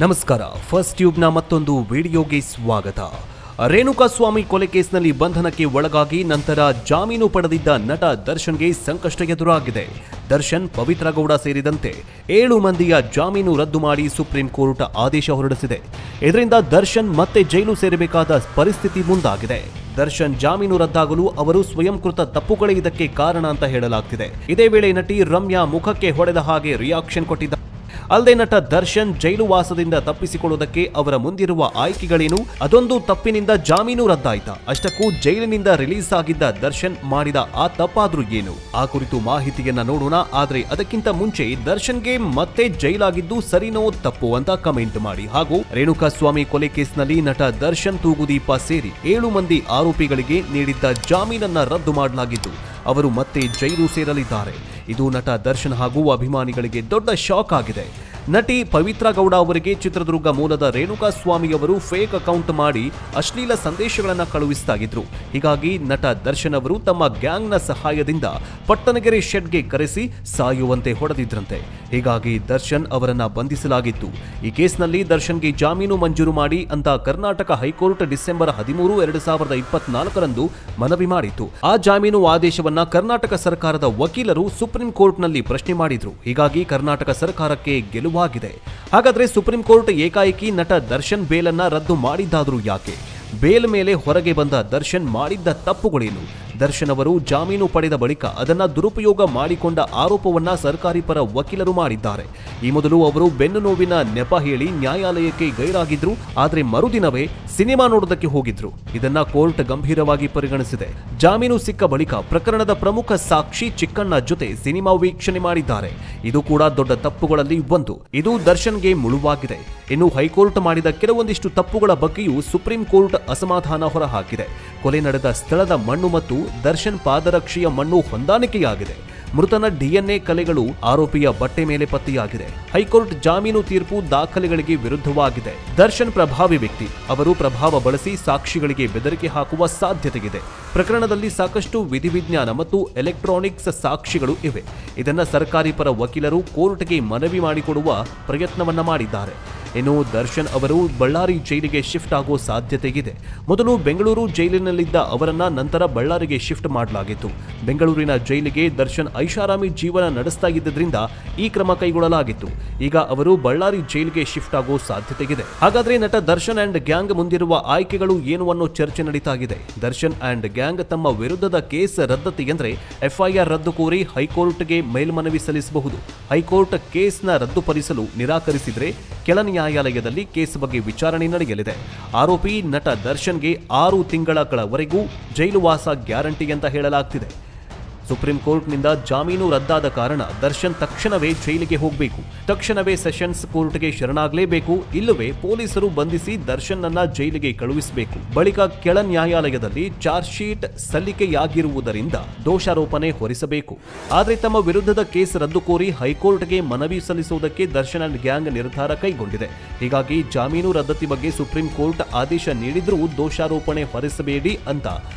ನಮಸ್ಕಾರ. ಫಸ್ಟ್ ಟ್ಯೂಬ್ನ ಮತ್ತೊಂದು ವಿಡಿಯೋಗೆ ಸ್ವಾಗತ. ರೇಣುಕಾಸ್ವಾಮಿ ಕೊಲೆ ಕೇಸ್ನಲ್ಲಿ ಬಂಧನಕ್ಕೆ ಒಳಗಾಗಿ ನಂತರ ಜಾಮೀನು ಪಡೆದಿದ್ದ ನಟ ದರ್ಶನ್ಗೆ ಸಂಕಷ್ಟ ಎದುರಾಗಿದೆ. ದರ್ಶನ್, ಪವಿತ್ರ ಗೌಡ ಸೇರಿದಂತೆ 7 ಮಂದಿಯ ಜಾಮೀನು ರದ್ದು ಮಾಡಿ ಸುಪ್ರೀಂ ಕೋರ್ಟ್ ಆದೇಶ ಹೊರಡಿಸಿದೆ. ಇದರಿಂದ ದರ್ಶನ್ ಮತ್ತೆ ಜೈಲು ಸೇರಬೇಕಾದ ಪರಿಸ್ಥಿತಿ ಮುಂದಾಗಿದೆ. ದರ್ಶನ್ ಜಾಮೀನು ರದ್ದಾಗಲು ಅವರು ಸ್ವಯಂಕೃತ ತಪ್ಪುಗಳೇ ಇದಕ್ಕೆ ಕಾರಣ ಅಂತ ಹೇಳಲಾಗ್ತಿದೆ. ಇದೇ ವೇಳೆ ನಟಿ ರಮ್ಯಾ ಮುಖಕ್ಕೆ ಹೊಡೆದ ಹಾಗೆ ರಿಯಾಕ್ಷನ್ ಕೊಟ್ಟಿದ್ದಾರೆ. ಅಲ್ಲದೆ ನಟ ದರ್ಶನ್ ಜೈಲು ವಾಸದಿಂದ ತಪ್ಪಿಸಿಕೊಳ್ಳುವುದಕ್ಕೆ ಅವರ ಮುಂದಿರುವ ಆಯ್ಕೆಗಳೇನು? ಅದೊಂದು ತಪ್ಪಿನಿಂದ ಜಾಮೀನು ರದ್ದಾಯ್ತಾ? ಅಷ್ಟಕ್ಕೂ ಜೈಲಿನಿಂದ ರಿಲೀಸ್ ಆಗಿದ್ದ ದರ್ಶನ್ ಮಾಡಿದ ಆ ತಪ್ಪಾದ್ರೂ ಏನು? ಆ ಕುರಿತು ಮಾಹಿತಿಯನ್ನ ನೋಡೋಣ. ಆದ್ರೆ ಅದಕ್ಕಿಂತ ಮುಂಚೆ ದರ್ಶನ್ಗೆ ಮತ್ತೆ ಜೈಲಾಗಿದ್ದು ಸರಿನೋ ತಪ್ಪು ಅಂತ ಕಮೆಂಟ್ ಮಾಡಿ. ಹಾಗೂ ರೇಣುಕಾಸ್ವಾಮಿ ಕೊಲೆ ಕೇಸ್ನಲ್ಲಿ ನಟ ದರ್ಶನ್, ತೂಗುದೀಪ ಸೇರಿ 7 ಮಂದಿ ಆರೋಪಿಗಳಿಗೆ ನೀಡಿದ್ದ ಜಾಮೀನನ್ನ ರದ್ದು ಮಾಡಲಾಗಿದ್ದು ಅವರು ಮತ್ತೆ ಜೈಲು ಸೇರಲಿದ್ದಾರೆ. ಇದು ನಟ ದರ್ಶನ್ ಹಾಗೂ ಅಭಿಮಾನಿಗಳಿಗೆ ದೊಡ್ಡ ಶಾಕ್ ಆಗಿದೆ. ನಟಿ ಪವಿತ್ರ ಗೌಡ ಅವರಿಗೆ ಚಿತ್ರದುರ್ಗ ಮೂಲದ ರೇಣುಕಾಸ್ವಾಮಿ ಅವರು ಫೇಕ್ ಅಕೌಂಟ್ ಮಾಡಿ ಅಶ್ಲೀಲ ಸಂದೇಶಗಳನ್ನು ಕಳುಹಿಸ್ತಾ ಇದ್ರು. ಹೀಗಾಗಿ ನಟ ದರ್ಶನ್ ಅವರು ತಮ್ಮ ಗ್ಯಾಂಗ್ನ ಸಹಾಯದಿಂದ ಪಟ್ಟಣಗೆರೆ ಶೆಡ್ಗೆ ಕರೆಸಿ ಸಾಯುವಂತೆ ಹೊಡೆದಿದ್ರಂತೆ. ಹೀಗಾಗಿ ದರ್ಶನ್ ಅವರನ್ನ ಬಂಧಿಸಲಾಗಿತ್ತು. ಈ ಕೇಸ್ನಲ್ಲಿ ದರ್ಶನ್ಗೆ ಜಾಮೀನು ಮಂಜೂರು ಮಾಡಿ ಅಂತ ಕರ್ನಾಟಕ ಹೈಕೋರ್ಟ್ ಡಿಸೆಂಬರ್ 13, 2024ರಂದು ಮನವಿ ಮಾಡಿತ್ತು. ಆ ಜಾಮೀನು ಆದೇಶವನ್ನ ಕರ್ನಾಟಕ ಸರ್ಕಾರದ ವಕೀಲರು ಸುಪ್ರೀಂ ಕೋರ್ಟ್ನಲ್ಲಿ ಪ್ರಶ್ನೆ ಮಾಡಿದ್ರು. ಹೀಗಾಗಿ ಕರ್ನಾಟಕ ಸರ್ಕಾರಕ್ಕೆ ಗೆಲುವಾಗಿದೆ. ಹಾಗಾದ್ರೆ ಸುಪ್ರೀಂ ಕೋರ್ಟ್ ಏಕಾಏಕಿ ನಟ ದರ್ಶನ್ ಬೇಲನ್ನ ರದ್ದು ಮಾಡಿದ್ದಾದ್ರೂ ಯಾಕೆ? ಬೇಲ್ ಮೇಲೆ ಹೊರಗೆ ಬಂದ ದರ್ಶನ್ ಮಾಡಿದ್ದ ತಪ್ಪುಗಳೇನು? ದರ್ಶನ್ ಅವರು ಜಾಮೀನು ಪಡೆದ ಬಳಿಕ ಅದನ್ನ ದುರುಪಯೋಗ ಮಾಡಿಕೊಂಡ ಆರೋಪವನ್ನ ಸರ್ಕಾರಿ ಪರ ವಕೀಲರು ಮಾಡಿದ್ದಾರೆ. ಈ ಮೊದಲು ಅವರು ಬೆನ್ನು ನೋವಿನ ನೆಪ ಹೇಳಿ ನ್ಯಾಯಾಲಯಕ್ಕೆ ಗೈರಾಗಿದ್ರು. ಆದ್ರೆ ಮರುದಿನವೇ ಸಿನಿಮಾ ನೋಡೋದಕ್ಕೆ ಹೋಗಿದ್ರು. ಇದನ್ನ ಕೋರ್ಟ್ ಗಂಭೀರವಾಗಿ ಪರಿಗಣಿಸಿದೆ. ಜಾಮೀನು ಸಿಕ್ಕ ಬಳಿಕ ಪ್ರಕರಣದ ಪ್ರಮುಖ ಸಾಕ್ಷಿ ಚಿಕ್ಕಣ್ಣ ಜೊತೆ ಸಿನಿಮಾ ವೀಕ್ಷಣೆ ಮಾಡಿದ್ದಾರೆ. ಇದು ಕೂಡ ದೊಡ್ಡ ತಪ್ಪುಗಳಲ್ಲಿ ಒಂದು. ಇದು ದರ್ಶನ್ಗೆ ಮುಳುವಾಗಿದೆ. ಇನ್ನು ಹೈಕೋರ್ಟ್ ಮಾಡಿದ ಕೆಲವೊಂದಿಷ್ಟು ತಪ್ಪುಗಳ ಬಗ್ಗೆಯೂ ಸುಪ್ರೀಂ ಕೋರ್ಟ್ ಅಸಮಾಧಾನ ಹೊರಹಾಕಿದೆ. ಕೊಲೆ ನಡೆದ ಸ್ಥಳದ ಮಣ್ಣು ಮತ್ತು ದರ್ಶನ್ ಪಾದರಕ್ಷೆಯ ಮಣ್ಣು ಹೊಂದಾಣಿಕೆಯಾಗಿದೆ. ಮೃತನ DNA ಕಲೆಗಳು ಆರೋಪಿಯ ಬಟ್ಟೆ ಮೇಲೆ ಪತ್ತೆಯಾಗಿದೆ. ಹೈಕೋರ್ಟ್ ಜಾಮೀನು ತೀರ್ಪು ದಾಖಲೆಗಳಿಗೆ ವಿರುದ್ಧವಾಗಿದೆ. ದರ್ಶನ್ ಪ್ರಭಾವಿ ವ್ಯಕ್ತಿ. ಅವರು ಪ್ರಭಾವ ಬಳಸಿ ಸಾಕ್ಷಿಗಳಿಗೆ ಬೆದರಿಕೆ ಹಾಕುವ ಸಾಧ್ಯತೆಯಿದೆ. ಪ್ರಕರಣದಲ್ಲಿ ಸಾಕಷ್ಟು ವಿಧಿವಿಜ್ಞಾನ ಮತ್ತು ಎಲೆಕ್ಟ್ರಾನಿಕ್ಸ್ ಸಾಕ್ಷಿಗಳು ಇವೆ. ಇದನ್ನ ಸರ್ಕಾರಿ ಪರ ವಕೀಲರು ಕೋರ್ಟ್ಗೆ ಮನವಿ ಮಾಡಿಕೊಡುವ ಪ್ರಯತ್ನವನ್ನ ಮಾಡಿದ್ದಾರೆ. ಇನ್ನು ದರ್ಶನ್ ಅವರು ಬಳ್ಳಾರಿ ಜೈಲಿಗೆ ಶಿಫ್ಟ್ ಆಗೋ ಸಾಧ್ಯತೆ ಇದೆ. ಮೊದಲು ಬೆಂಗಳೂರು ಜೈಲಿನಲ್ಲಿದ್ದ ಅವರನ್ನ ನಂತರ ಬಳ್ಳಾರಿಗೆ ಶಿಫ್ಟ್ ಮಾಡಲಾಗಿತ್ತು. ಬೆಂಗಳೂರಿನ ಜೈಲಿಗೆ ದರ್ಶನ್ ಐಷಾರಾಮಿ ಜೀವನ ನಡೆಸ್ತಾ ಇದ್ದರಿಂದ ಈ ಕ್ರಮ ಕೈಗೊಳ್ಳಲಾಗಿತ್ತು. ಈಗ ಅವರು ಬಳ್ಳಾರಿ ಜೈಲಿಗೆ ಶಿಫ್ಟ್ ಆಗೋ ಸಾಧ್ಯತೆ ಇದೆ. ಹಾಗಾದ್ರೆ ನಟ ದರ್ಶನ್ ಅಂಡ್ ಗ್ಯಾಂಗ್ ಮುಂದಿರುವ ಆಯ್ಕೆಗಳು ಏನು ಅನ್ನೋ ಚರ್ಚೆ ನಡೀತಾ ಇದೆ. ದರ್ಶನ್ ಅಂಡ್ ಗ್ಯಾಂಗ್ ತಮ್ಮ ವಿರುದ್ಧದ ಕೇಸ್ ರದ್ದತಿ ಎಂದ್ರೆ FIR ರದ್ದು ಕೋರಿ ಹೈಕೋರ್ಟ್ಗೆ ಮೇಲ್ಮನವಿ ಸಲ್ಲಿಸಬಹುದು. ಹೈಕೋರ್ಟ್ ಕೇಸ್ನ ರದ್ದುಪಡಿಸಲು ನಿರಾಕರಿಸಿದ್ರೆ ಕೆಳ ನ್ಯಾಯಾಲಯದಲ್ಲಿ ಕೇಸ್ ಬಗ್ಗೆ ವಿಚಾರಣೆ ನಡೆಯಲಿದೆ. ಆರೋಪಿ ನಟ ದರ್ಶನ್ಗೆ 6 ತಿಂಗಳವರೆಗೂ ಜೈಲು ವಾಸ ಗ್ಯಾರಂಟಿ ಅಂತ ಹೇಳಲಾಗ್ತಿದೆ. ಸುಪ್ರೀಂ ಕೋರ್ಟ್ನಿಂದ ಜಾಮೀನು ರದ್ದಾದ ಕಾರಣ ದರ್ಶನ್ ತಕ್ಷಣವೇ ಜೈಲಿಗೆ ಹೋಗಬೇಕು. ತಕ್ಷಣವೇ ಸೆಷನ್ಸ್ ಕೋರ್ಟ್ಗೆ ಶರಣಾಗಲೇಬೇಕು. ಇಲ್ಲವೇ ಪೊಲೀಸರು ಬಂಧಿಸಿ ದರ್ಶನ್ ಅನ್ನ ಜೈಲಿಗೆ ಕಳುಹಿಸಬೇಕು. ಬಳಿಕ ಕೆಳ ನ್ಯಾಯಾಲಯದಲ್ಲಿ ಚಾರ್ಜ್ ಶೀಟ್ ಸಲ್ಲಿಕೆಯಾಗಿರುವುದರಿಂದ ದೋಷಾರೋಪಣೆ ಹೊರಿಸಬೇಕು. ಆದರೆ ತಮ್ಮ ವಿರುದ್ಧದ ಕೇಸ್ ರದ್ದು ಕೋರಿ ಹೈಕೋರ್ಟ್ಗೆ ಮನವಿ ಸಲ್ಲಿಸುವುದಕ್ಕೆ ದರ್ಶನ್ ಅಂಡ್ ಗ್ಯಾಂಗ್ ನಿರ್ಧಾರ ಕೈಗೊಂಡಿದೆ. ಹೀಗಾಗಿ ಜಾಮೀನು ರದ್ದತಿ ಬಗ್ಗೆ ಸುಪ್ರೀಂ ಕೋರ್ಟ್ ಆದೇಶ ನೀಡಿದ್ರೂ ದೋಷಾರೋಪಣೆ ಹೊರಿಸಬೇಡಿ ಅಂತ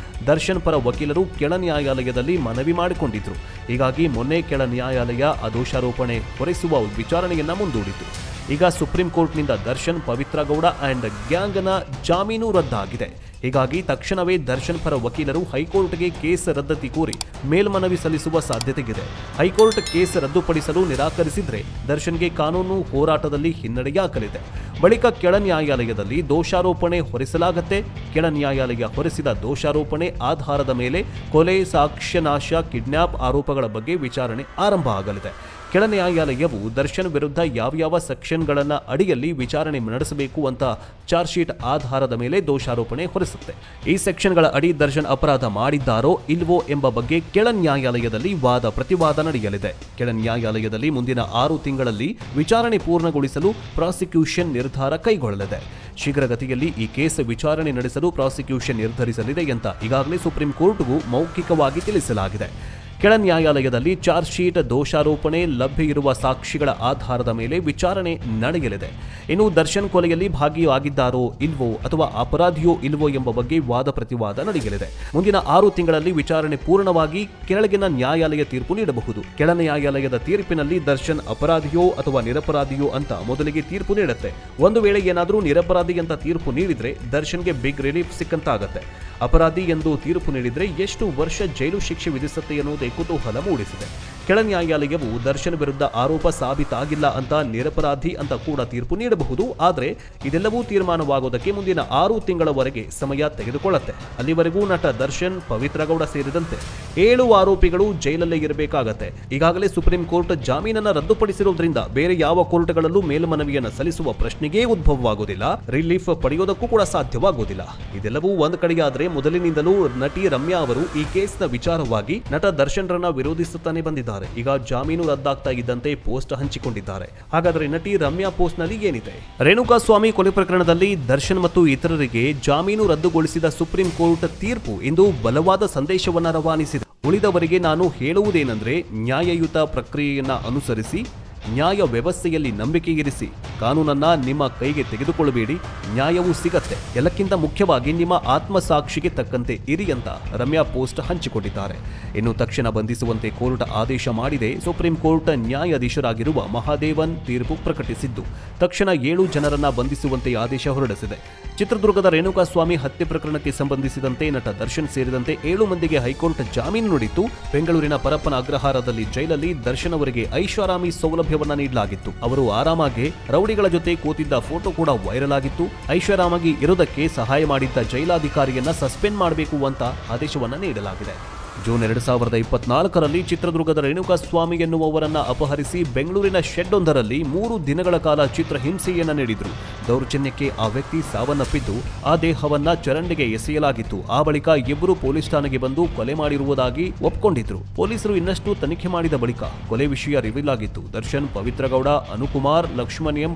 ದರ್ಶನ್ ಪರ ವಕೀಲರು ಕೆಳ ನ್ಯಾಯಾಲಯದಲ್ಲಿ ಮನವಿ ಮಾಡಿಕೊಂಡಿದ್ರು. ಹೀಗಾಗಿ ಮೊನ್ನೆ ಕೆಳ ನ್ಯಾಯಾಲಯ ಆ ದೋಷಾರೋಪಣೆ ಹೊರಿಸುವ ವಿಚಾರಣೆಯನ್ನ ಮುಂದೂಡಿತು. ಈಗ ಸುಪ್ರೀಂ ಕೋರ್ಟ್ನಿಂದ ದರ್ಶನ್, ಪವಿತ್ರ ಗೌಡ ಅಂಡ್ ಗ್ಯಾಂಗ್ನ ಜಾಮೀನು ರದ್ದಾಗಿದೆ. ಹೀಗಾಗಿ ತಕ್ಷಣವೇ ದರ್ಶನ್ ಪರ ವಕೀಲರು ಹೈಕೋರ್ಟ್ಗೆ ಕೇಸ್ ರದ್ದತಿ ಕೋರಿ ಮೇಲ್ಮನವಿ ಸಲ್ಲಿಸುವ ಸಾಧ್ಯತೆಯಿದೆ. ಹೈಕೋರ್ಟ್ ಕೇಸ್ ರದ್ದುಪಡಿಸಲು ನಿರಾಕರಿಸಿದ್ರೆ ದರ್ಶನ್ಗೆ ಕಾನೂನು ಹೋರಾಟದಲ್ಲಿ ಹಿನ್ನಡೆಯಾಗಲಿದೆ. ಬಳಿಕ ಕೆಳ ನ್ಯಾಯಾಲಯದಲ್ಲಿ ದೋಷಾರೋಪಣೆ ಹೊರಿಸಲಾಗುತ್ತೆ. ಕೆಳ ನ್ಯಾಯಾಲಯ ಹೊರಿಸಿದ ದೋಷಾರೋಪಣೆ ಆಧಾರದ ಮೇಲೆ ಕೊಲೆ, ಸಾಕ್ಷ್ಯನಾಶ, ಕಿಡ್ನಾಪ್ ಆರೋಪಗಳ ಬಗ್ಗೆ ವಿಚಾರಣೆ ಆರಂಭ ಆಗಲಿದೆ. ಕೆಳ ನ್ಯಾಯಾಲಯವು ದರ್ಶನ್ ವಿರುದ್ಧ ಯಾವ್ಯಾವ ಸೆಕ್ಷನ್ಗಳನ್ನ ಅಡಿಯಲ್ಲಿ ವಿಚಾರಣೆ ನಡೆಸಬೇಕು ಅಂತ ಚಾರ್ಜ್ ಶೀಟ್ ಆಧಾರದ ಮೇಲೆ ದೋಷಾರೋಪಣೆ ಹೊರಿಸುತ್ತೆ. ಈ ಸೆಕ್ಷನ್ಗಳ ಅಡಿ ದರ್ಶನ್ ಅಪರಾಧ ಮಾಡಿದ್ದಾರೋ ಇಲ್ವೋ ಎಂಬ ಬಗ್ಗೆ ಕೆಳ ನ್ಯಾಯಾಲಯದಲ್ಲಿ ವಾದ ಪ್ರತಿವಾದ ನಡೆಯಲಿದೆ. ಕೆಳ ನ್ಯಾಯಾಲಯದಲ್ಲಿ ಮುಂದಿನ 6 ತಿಂಗಳಲ್ಲಿ ವಿಚಾರಣೆ ಪೂರ್ಣಗೊಳಿಸಲು ಪ್ರಾಸಿಕ್ಯೂಷನ್ ನಿರ್ಧಾರ ಕೈಗೊಳ್ಳಲಿದೆ. ಶೀಘ್ರಗತಿಯಲ್ಲಿ ಈ ಕೇಸ್ ವಿಚಾರಣೆ ನಡೆಸಲು ಪ್ರಾಸಿಕ್ಯೂಷನ್ ನಿರ್ಧರಿಸಲಿದೆ ಅಂತ ಈಗಾಗಲೇ ಸುಪ್ರೀಂ ಕೋರ್ಟ್ಗೂ ಮೌಖಿಕವಾಗಿ ತಿಳಿಸಲಾಗಿದೆ. ಕೆಳ ನ್ಯಾಯಾಲಯದಲ್ಲಿ ಚಾರ್ಜ್ ಶೀಟ್, ದೋಷಾರೋಪಣೆ, ಲಭ್ಯ ಇರುವ ಸಾಕ್ಷಿಗಳ ಆಧಾರದ ಮೇಲೆ ವಿಚಾರಣೆ ನಡೆಯಲಿದೆ. ಇನ್ನು ದರ್ಶನ್ ಕೊಲೆಯಲ್ಲಿ ಭಾಗಿಯಾಗಿದ್ದಾರೋ ಇಲ್ವೋ ಅಥವಾ ಅಪರಾಧಿಯೋ ಇಲ್ವೋ ಎಂಬ ಬಗ್ಗೆ ವಾದ ಪ್ರತಿವಾದ ನಡೆಯಲಿದೆ. ಮುಂದಿನ 6 ತಿಂಗಳಲ್ಲಿ ವಿಚಾರಣೆ ಪೂರ್ಣವಾಗಿ ಕೆಳಗಿನ ನ್ಯಾಯಾಲಯ ತೀರ್ಪು ನೀಡಬಹುದು. ಕೆಳ ನ್ಯಾಯಾಲಯದ ತೀರ್ಪಿನಲ್ಲಿ ದರ್ಶನ್ ಅಪರಾಧಿಯೋ ಅಥವಾ ನಿರಪರಾಧಿಯೋ ಅಂತ ಮೊದಲಿಗೆ ತೀರ್ಪು ನೀಡುತ್ತೆ. ಒಂದು ವೇಳೆ ಏನಾದರೂ ನಿರಪರಾಧಿ ಅಂತ ತೀರ್ಪು ನೀಡಿದ್ರೆ ದರ್ಶನ್ಗೆ ಬಿಗ್ ರಿಲೀಫ್ ಸಿಕ್ಕಂತಾಗತ್ತೆ. ಅಪರಾಧಿ ಎಂದು ತೀರ್ಪು ನೀಡಿದ್ರೆ ಎಷ್ಟು ವರ್ಷ ಜೈಲು ಶಿಕ್ಷೆ ವಿಧಿಸುತ್ತೆ ಎನ್ನುವುದೇ ಕುತೂಹಲ ಮೂಡಿಸಿದೆ. ಕೆಳ ನ್ಯಾಯಾಲಯವು ದರ್ಶನ್ ವಿರುದ್ಧ ಆರೋಪ ಸಾಬೀತಾಗಿಲ್ಲ ಅಂತ ನಿರಪರಾಧಿ ಅಂತ ಕೂಡ ತೀರ್ಪು ನೀಡಬಹುದು. ಆದರೆ ಇದೆಲ್ಲವೂ ತೀರ್ಮಾನವಾಗುವುದಕ್ಕೆ ಮುಂದಿನ 6 ತಿಂಗಳವರೆಗೆ ಸಮಯ ತೆಗೆದುಕೊಳ್ಳುತ್ತೆ. ಅಲ್ಲಿವರೆಗೂ ನಟ ದರ್ಶನ್, ಪವಿತ್ರ ಗೌಡ ಸೇರಿದಂತೆ 7 ಆರೋಪಿಗಳು ಜೈಲಲ್ಲೇ ಇರಬೇಕಾಗತ್ತೆ. ಈಗಾಗಲೇ ಸುಪ್ರೀಂ ಕೋರ್ಟ್ ಜಾಮೀನನ್ನು ರದ್ದುಪಡಿಸಿರುವುದರಿಂದ ಬೇರೆ ಯಾವ ಕೋರ್ಟ್ಗಳಲ್ಲೂ ಮೇಲ್ಮನವಿಯನ್ನು ಸಲ್ಲಿಸುವ ಪ್ರಶ್ನೆಗೇ ಉದ್ಭವವಾಗುವುದಿಲ್ಲ. ರಿಲೀಫ್ ಪಡೆಯೋದಕ್ಕೂ ಕೂಡ ಸಾಧ್ಯವಾಗುವುದಿಲ್ಲ. ಇದೆಲ್ಲವೂ ಒಂದು ಕಡೆಯಾದರೆ ಮೊದಲಿನಿಂದಲೂ ನಟಿ ರಮ್ಯಾ ಅವರು ಈ ಕೇಸ್ನ ವಿಚಾರವಾಗಿ ನಟ ದರ್ಶನ್ ರನ್ನ ವಿರೋಧಿಸುತ್ತಾನೆ ಬಂದಿದ್ದಾರೆ. ಈಗ ಜಾಮೀನು ರದ್ದಾಗ್ತಾ ಇದ್ದಂತೆ ಪೋಸ್ಟ್ ಹಂಚಿಕೊಂಡಿದ್ದಾರೆ. ಹಾಗಾದರೆ ನಟಿ ರಮ್ಯಾ ಪೋಸ್ಟ್ ನಲ್ಲಿ ಏನಿದೆ? ರೇಣುಕಾ ಸ್ವಾಮಿ ಕೊಲೆ ಪ್ರಕರಣದಲ್ಲಿ ದರ್ಶನ್ ಮತ್ತು ಇತರರಿಗೆ ಜಾಮೀನು ರದ್ದುಗೊಳಿಸಿದ ಸುಪ್ರೀಂ ಕೋರ್ಟ್ ತೀರ್ಪು ಇಂದು ಬಲವಾದ ಸಂದೇಶವನ್ನು ರವಾನಿಸಿದೆ. ಉಳಿದವರಿಗೆ ನಾನು ಹೇಳುವುದೇನೆಂದ್ರೆ, ನ್ಯಾಯಯುತ ಪ್ರಕ್ರಿಯೆಯನ್ನ ಅನುಸರಿಸಿ, ನ್ಯಾಯ ವ್ಯವಸ್ಥೆಯಲ್ಲಿ ನಂಬಿಕೆ ಇರಿಸಿ, ಕಾನೂನನ್ನ ನಿಮ್ಮ ಕೈಗೆ ತೆಗೆದುಕೊಳ್ಳಬೇಡಿ, ನ್ಯಾಯವು ಸಿಗತ್ತೆ. ಎಲ್ಲಕ್ಕಿಂತ ಮುಖ್ಯವಾಗಿ ನಿಮ್ಮ ಆತ್ಮಸಾಕ್ಷಿಗೆ ತಕ್ಕಂತೆ ಇರಿ ಅಂತ ರಮ್ಯಾ ಪೋಸ್ಟ್ ಹಂಚಿಕೊಂಡಿದ್ದಾರೆ. ಇನ್ನು ತಕ್ಷಣ ಬಂಧಿಸುವಂತೆ ಕೋರ್ಟ್ ಆದೇಶ ಮಾಡಿದೆ. ಸುಪ್ರೀಂ ಕೋರ್ಟ್ ನ್ಯಾಯಾಧೀಶರಾಗಿರುವ ಮಹಾದೇವನ್ ತೀರ್ಪು ಪ್ರಕಟಿಸಿದ್ದು ತಕ್ಷಣ 7 ಜನರನ್ನ ಬಂಧಿಸುವಂತೆ ಆದೇಶ ಹೊರಡಿಸಿದೆ. ಚಿತ್ರದುರ್ಗದ ರೇಣುಕಾ ಸ್ವಾಮಿ ಹತ್ಯೆ ಪ್ರಕರಣಕ್ಕೆ ಸಂಬಂಧಿಸಿದಂತೆ ನಟ ದರ್ಶನ್ ಸೇರಿದಂತೆ 7 ಮಂದಿಗೆ ಹೈಕೋರ್ಟ್ ಜಾಮೀನು ನೀಡಿತ್ತು. ಬೆಂಗಳೂರಿನ ಪರಪ್ಪನ ಅಗ್ರಹಾರದಲ್ಲಿ ಜೈಲಲ್ಲಿ ದರ್ಶನ್ ಅವರಿಗೆ ಐಷಾರಾಮಿ ಸೌಲಭ್ಯವನ್ನ ನೀಡಲಾಗಿತ್ತು. ಅವರು ಆರಾಮಾಗಿ ರೌಡಿಗಳ ಜೊತೆ ಕೂತಿದ್ದ ಫೋಟೋ ಕೂಡ ವೈರಲ್ ಆಗಿತ್ತು. ಐಷಾರಾಮಾಗಿ ಇರೋದಕ್ಕೆ ಸಹಾಯ ಮಾಡಿದ್ದ ಜೈಲಾಧಿಕಾರಿಯನ್ನ ಸಸ್ಪೆಂಡ್ ಮಾಡಬೇಕು ಅಂತ ಆದೇಶವನ್ನ ನೀಡಲಾಗಿದೆ. ಜೂನ್ 2024ರಲ್ಲಿ ಚಿತ್ರದುರ್ಗದ ರೇಣುಕಾ ಸ್ವಾಮಿ ಎನ್ನುವವರನ್ನ ಅಪಹರಿಸಿ ಬೆಂಗಳೂರಿನ ಶೆಡ್ಡೊಂದರಲ್ಲಿ 3 ದಿನಗಳ ಕಾಲ ಚಿತ್ರಹಿಂಸೆಯನ್ನ ನೀಡಿದ್ರು. ದೌರ್ಜನ್ಯಕ್ಕೆ ಆ ವ್ಯಕ್ತಿ ಸಾವನ್ನಪ್ಪಿದ್ದು ಆ ದೇಹವನ್ನ ಚರಂಡಿಗೆ ಎಸೆಯಲಾಗಿತ್ತು. ಆ ಬಳಿಕ ಇಬ್ಬರು ಪೊಲೀಸ್ ಠಾಣೆಗೆ ಬಂದು ಕೊಲೆ ಮಾಡಿರುವುದಾಗಿ ಒಪ್ಕೊಂಡಿದ್ರು. ಪೊಲೀಸರು ಇನ್ನಷ್ಟು ತನಿಖೆ ಮಾಡಿದ ಬಳಿಕ ಕೊಲೆ ವಿಷಯ ರಿವೀಲ್ ಆಗಿತ್ತು. ದರ್ಶನ್, ಪವಿತ್ರ ಗೌಡ, ಅನುಕುಮಾರ್, ಲಕ್ಷ್ಮಣ್ ಎಂ,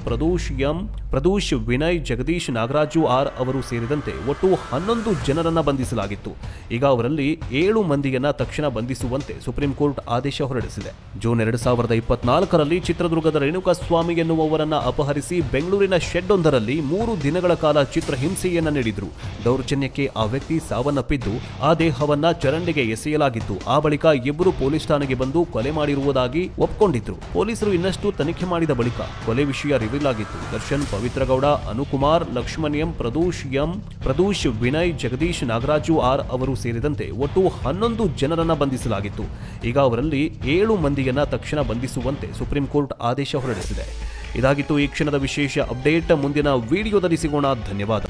ಪ್ರದೂಷ್, ವಿನಯ್, ಜಗದೀಶ್, ನಾಗರಾಜು ಆರ್ ಅವರು ಸೇರಿದಂತೆ ಒಟ್ಟು 11 ಜನರನ್ನ ಬಂಧಿಸಲಾಗಿತ್ತು. ಈಗ ಅವರಲ್ಲಿ 7 ಮಂದಿಯನ್ನ ತಕ್ಷಣ ಬಂಧಿಸುವಂತೆ ಸುಪ್ರೀಂ ಕೋರ್ಟ್ ಆದೇಶ ಹೊರಡಿಸಿದೆ. ಜೂನ್ 2024ರಲ್ಲಿ ಚಿತ್ರದುರ್ಗದ ರೇಣುಕಾ ಸ್ವಾಮಿ ಎನ್ನುವವರನ್ನ ಅಪಹರಿಸಿ ಬೆಂಗಳೂರಿನ ಶೆಡ್ಡೊಂದರಲ್ಲಿ 3 ದಿನಗಳ ಕಾಲ ಚಿತ್ರಹಿಂಸೆಯನ್ನ ನೀಡಿದ್ರು. ದೌರ್ಜನ್ಯಕ್ಕೆ ಆ ವ್ಯಕ್ತಿ ಸಾವನ್ನಪ್ಪಿದ್ದು ಆ ದೇಹವನ್ನ ಚರಂಡಿಗೆ ಎಸೆಯಲಾಗಿತ್ತು. ಆ ಬಳಿಕ ಇಬ್ಬರು ಪೊಲೀಸ್ ಠಾಣೆಗೆ ಬಂದು ಕೊಲೆ ಮಾಡಿರುವುದಾಗಿ ಒಪ್ಕೊಂಡಿದ್ರು. ಪೊಲೀಸರು ಇನ್ನಷ್ಟು ತನಿಖೆ ಮಾಡಿದ ಬಳಿಕ ಕೊಲೆ ವಿಷಯ ರಿವೀಲ್ ಆಗಿತ್ತು. ದರ್ಶನ್, ಪವಿತ್ರ ಗೌಡ, ಅನುಕುಮಾರ್, ಲಕ್ಷ್ಮಣ್ ಎಂ, ಪ್ರದೂಷ್, ವಿನಯ್, ಜಗದೀಶ್, ನಾಗರಾಜು ಆರ್ ಅವರು ಸೇರಿದಂತೆ ಒಟ್ಟು 11 ಜನರನ್ನ ಬಂಧಿಸಲಾಗಿತ್ತು. ಈಗ ಅವರಲ್ಲಿ 7 ಮಂದಿಯನ್ನ ತಕ್ಷಣ ಬಂಧಿಸುವಂತೆ ಸುಪ್ರೀಂ ಕೋರ್ಟ್ ಆದೇಶ ಹೊರಡಿಸಿದೆ. ಇದಾಗಿತ್ತು ಈ ಕ್ಷಣದ ವಿಶೇಷ ಅಪ್ಡೇಟ್. ಮುಂದಿನ ವಿಡಿಯೋದಲ್ಲಿ ಸಿಗೋಣ. ಧನ್ಯವಾದ.